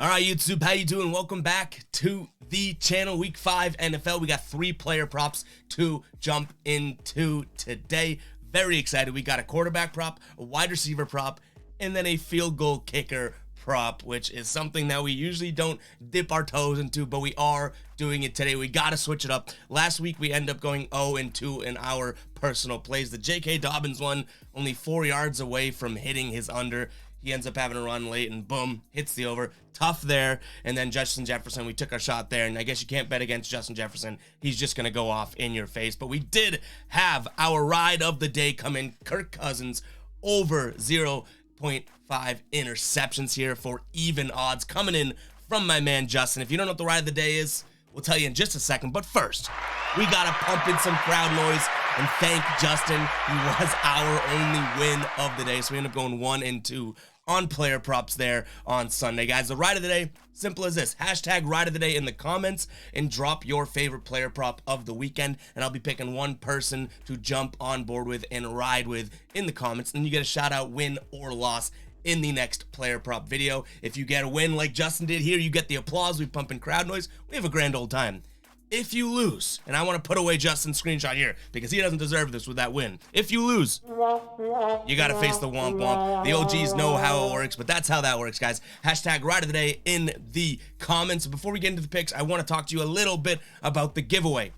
All right, YouTube, how you doing? Welcome back to the channel. Week 5 NFL. We got 3 player props to jump into today. Very excited. We got a quarterback prop, a wide receiver prop, and then a field goal kicker prop, which is something that we usually don't dip our toes into, but we are doing it today. We got to switch it up. Last week, we ended up going 0-2 in our personal plays. The J.K. Dobbins one, only 4 yards away from hitting his under. He ends up having a run late and boom, hits the over. Tough there. And then Justin Jefferson, we took our shot there. And I guess you can't bet against Justin Jefferson. He's just going to go off in your face. But we did have our ride of the day come in. Kirk Cousins over 0.5 interceptions here for even odds coming in from my man Justin. If you don't know what the ride of the day is, we'll tell you in just a second. But first, we got to pump in some crowd noise and thank Justin. He was our only win of the day. So we end up going 1-2 on player props there on Sunday. Guys, the ride of the day, simple as this. Hashtag ride of the day in the comments and drop your favorite player prop of the weekend. And I'll be picking one person to jump on board with and ride with in the comments. And you get a shout out, win or loss, in the next player prop video. If you get a win like Justin did here, you get the applause. We pump in crowd noise. We have a grand old time. If you lose, and I want to put away Justin's screenshot here because he doesn't deserve this with that win. If you lose, you got to face the womp womp. The OGs know how it works, but that's how that works, guys. Hashtag ride of the day in the comments. Before we get into the picks, I want to talk to you a little bit about the giveaway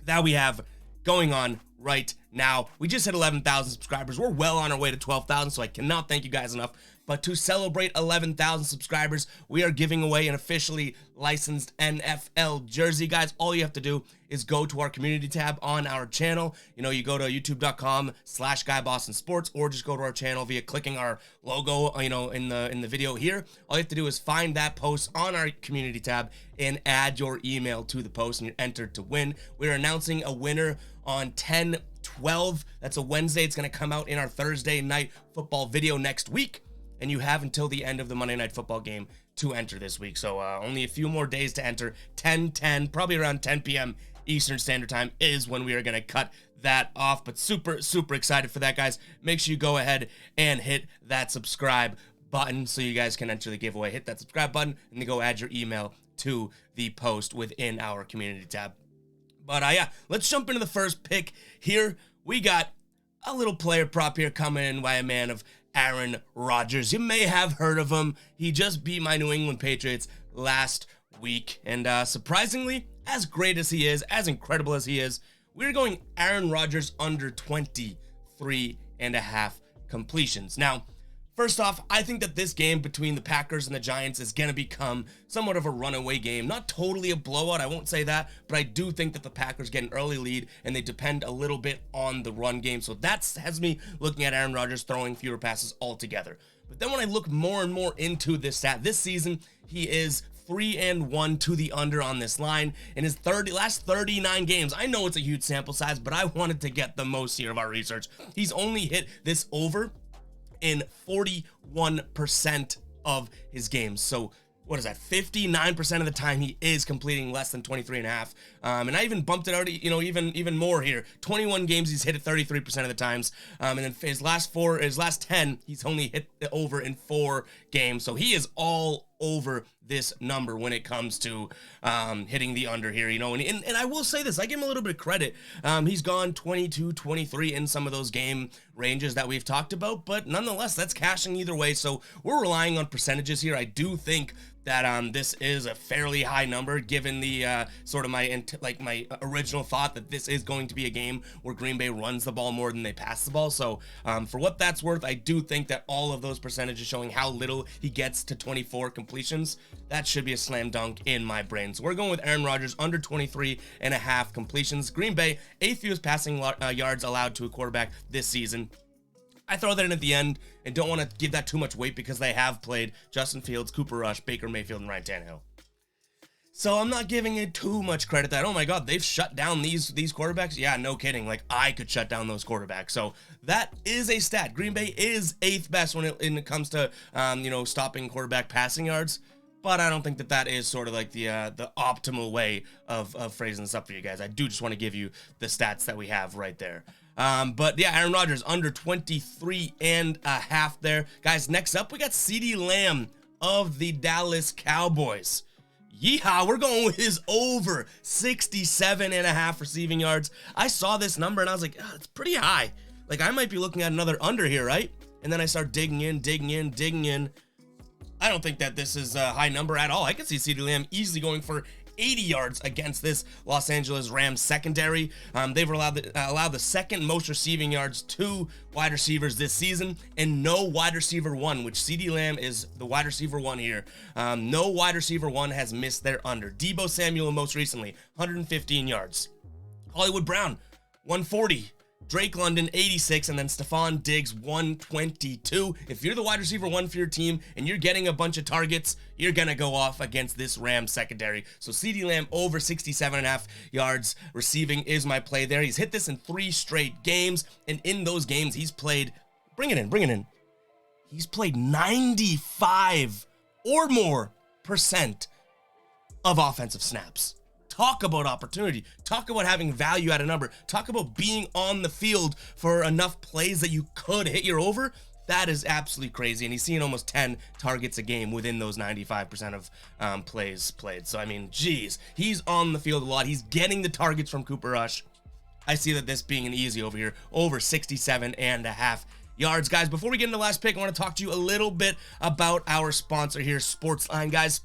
that we have going on right now. We just hit 11,000 subscribers. We're well on our way to 12,000, so I cannot thank you guys enough. But to celebrate 11,000 subscribers, we are giving away an officially licensed NFL jersey. Guys, all you have to do is go to our community tab on our channel. You know, you go to youtube.com/GuyBostonSports or just go to our channel via clicking our logo, you know, in the video here. All you have to do is find that post on our community tab and add your email to the post, and you're entered to win. We're announcing a winner on 10/12. That's a Wednesday. It's going to come out in our Thursday night football video next week. And you have until the end of the Monday Night Football game to enter this week. So only a few more days to enter. 10/10, probably around 10 p.m. Eastern Standard Time is when we are going to cut that off. But super, super excited for that, guys. Make sure you go ahead and hit that subscribe button so you guys can enter the giveaway. Hit that subscribe button and then go add your email to the post within our community tab. But yeah, let's jump into the first pick here. We got a little player prop here coming in by a man of Aaron Rodgers. You may have heard of him. He just beat my New England Patriots last week. And surprisingly, as great as he is, as incredible as he is, we're going Aaron Rodgers under 23.5 completions. Now, first off, I think that this game between the Packers and the Giants is going to become somewhat of a runaway game. Not totally a blowout, I won't say that, but I do think that the Packers get an early lead and they depend a little bit on the run game. So that has me looking at Aaron Rodgers throwing fewer passes altogether. But then when I look more and more into this stat, this season, he is 3-1 to the under on this line in his last 39 games. I know it's a huge sample size, but I wanted to get the most here of our research. He's only hit this over in 41% of his games. So what is that? 59% of the time he is completing less than 23.5. And I even bumped it out, you know, even more here. 21 games he's hit it 33% of the times. And then his last 10, he's only hit the over in 4 games. So he is all over this number when it comes to hitting the under here, you know, and I will say this, I give him a little bit of credit. He's gone 22, 23 in some of those game ranges that we've talked about, but nonetheless, that's cashing either way. So we're relying on percentages here. I do think that this is a fairly high number given the sort of my original thought that this is going to be a game where Green Bay runs the ball more than they pass the ball. So for what that's worth, I do think that all of those percentages showing how little he gets to 24 completions, that should be a slam dunk in my brain. So we're going with Aaron Rodgers under 23.5 completions. Green Bay, 8th fewest passing yards allowed to a quarterback this season. I throw that in at the end and don't want to give that too much weight because they have played Justin Fields, Cooper Rush, Baker Mayfield, and Ryan Tannehill. So I'm not giving it too much credit that, oh my God, they've shut down these quarterbacks. Yeah, no kidding. Like, I could shut down those quarterbacks. So that is a stat. Green Bay is 8th best when it comes to, stopping quarterback passing yards. But I don't think that is sort of like the optimal way of phrasing this up for you guys. I do just want to give you the stats that we have right there. But yeah, Aaron Rodgers under 23.5 there. Guys, next up, we got CeeDee Lamb of the Dallas Cowboys. Yeehaw, we're going with his over 67.5 receiving yards. I saw this number and I was like, oh, it's pretty high. Like, I might be looking at another under here, right? And then I start digging in. I don't think that this is a high number at all. I could see CeeDee Lamb easily going for 80 yards against this Los Angeles Rams secondary. They've allowed the second most receiving yards to wide receivers this season, and no wide receiver one, which CeeDee Lamb is the wide receiver one here. No wide receiver one has missed their under. Deebo Samuel most recently, 115 yards. Hollywood Brown, 140. Drake London, 86, and then Stephon Diggs, 122. If you're the wide receiver one for your team and you're getting a bunch of targets, you're going to go off against this Rams secondary. So CeeDee Lamb over 67.5 yards receiving is my play there. He's hit this in 3 straight games, and in those games, he's played, bring it in. He's played 95 or more % of offensive snaps. Talk about opportunity. Talk about having value at a number. Talk about being on the field for enough plays that you could hit your over. That is absolutely crazy. And he's seeing almost 10 targets a game within those 95% of plays played. So, I mean, geez, he's on the field a lot. He's getting the targets from Cooper Rush. I see that this being an easy over here, over 67.5 yards. Guys, before we get into the last pick, I want to talk to you a little bit about our sponsor here, SportsLine. Guys,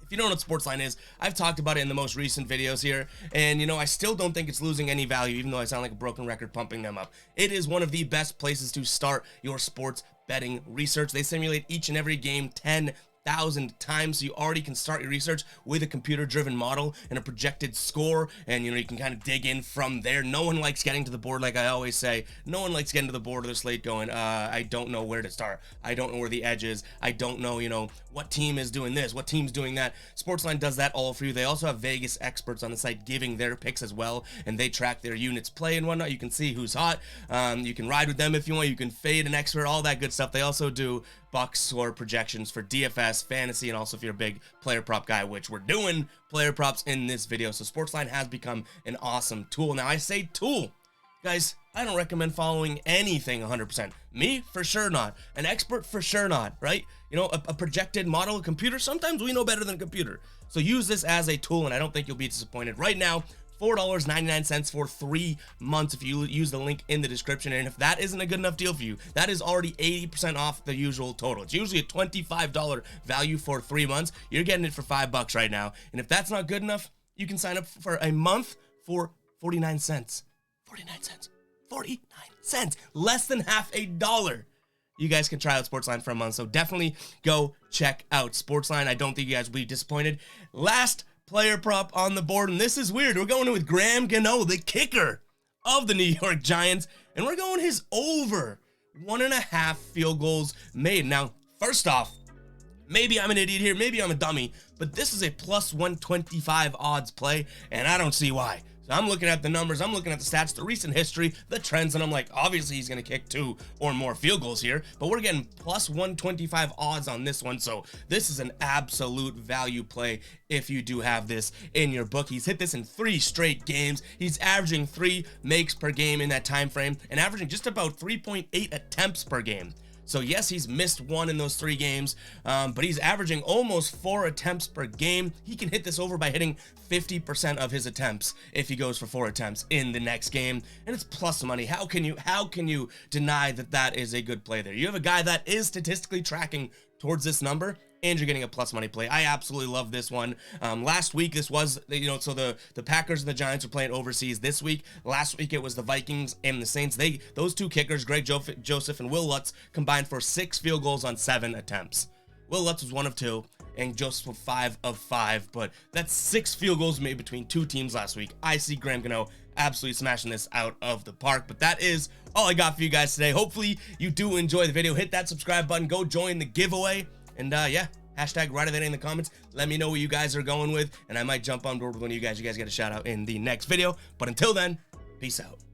if you don't know what SportsLine is, I've talked about it in the most recent videos here, and you know, I still don't think it's losing any value, even though I sound like a broken record pumping them up. It is one of the best places to start your sports betting research. They simulate each and every game 10,000 times, so you already can start your research with a computer-driven model and a projected score, and you know, you can kind of dig in from there. No one likes getting to the board, like I always say. No one likes getting to the board of the slate going, I don't know where to start. I don't know where the edge is. I don't know, you know, what team is doing this, what team's doing that. SportsLine does that all for you. They also have Vegas experts on the site giving their picks as well, and they track their units play and whatnot. You can see who's hot. You can ride with them if you want. You can fade an expert, all that good stuff. They also do box score projections for DFS, fantasy, and also if you're a big player prop guy, which we're doing player props in this video. So SportsLine has become an awesome tool. Now, I say tool. Guys, I don't recommend following anything 100%. Me, for sure not. An expert, for sure not, right? You know, a projected model, a computer, sometimes we know better than a computer. So use this as a tool, and I don't think you'll be disappointed. Right now, $4.99 for 3 months if you use the link in the description. And if that isn't a good enough deal for you, that is already 80% off the usual total. It's usually a $25 value for 3 months. You're getting it for $5 right now. And if that's not good enough, you can sign up for a month for 49 cents. 49 cents. Less than half a dollar. You guys can try out SportsLine for a month. So definitely go check out SportsLine. I don't think you guys will be disappointed. Last player prop on the board, and this is weird. We're going with Graham Gano, the kicker of the New York Giants, and we're going his over 1.5 field goals made. Now, first off, maybe I'm an idiot here, maybe I'm a dummy, but this is a plus 125 odds play, and I don't see why. So I'm looking at the numbers, I'm looking at the stats, the recent history, the trends, and I'm like, obviously he's going to kick 2 or more field goals here, but we're getting plus 125 odds on this one, so this is an absolute value play if you do have this in your book. He's hit this in 3 straight games. He's averaging 3 makes per game in that time frame and averaging just about 3.8 attempts per game. So yes, he's missed 1 in those 3 games, but he's averaging almost 4 attempts per game. He can hit this over by hitting 50% of his attempts if he goes for 4 attempts in the next game, and it's plus money. How can you deny that that is a good play there? You have a guy that is statistically tracking towards this number, and you're getting a plus money play. I absolutely love this one. Last week, this was, you know, so the Packers and the Giants are playing overseas this week. Last week, it was the Vikings and the Saints. Those 2 kickers, Greg Joseph and Will Lutz, combined for 6 field goals on 7 attempts. Will Lutz was 1 of 2, and Joseph was 5 of 5, but that's 6 field goals made between 2 teams last week. I see Graham Gano absolutely smashing this out of the park, but that is all I got for you guys today. Hopefully, you do enjoy the video. Hit that subscribe button. Go join the giveaway. And yeah, hashtag rideoftheday in the comments. Let me know what you guys are going with, and I might jump on board with one of you guys. You guys get a shout out in the next video. But until then, peace out.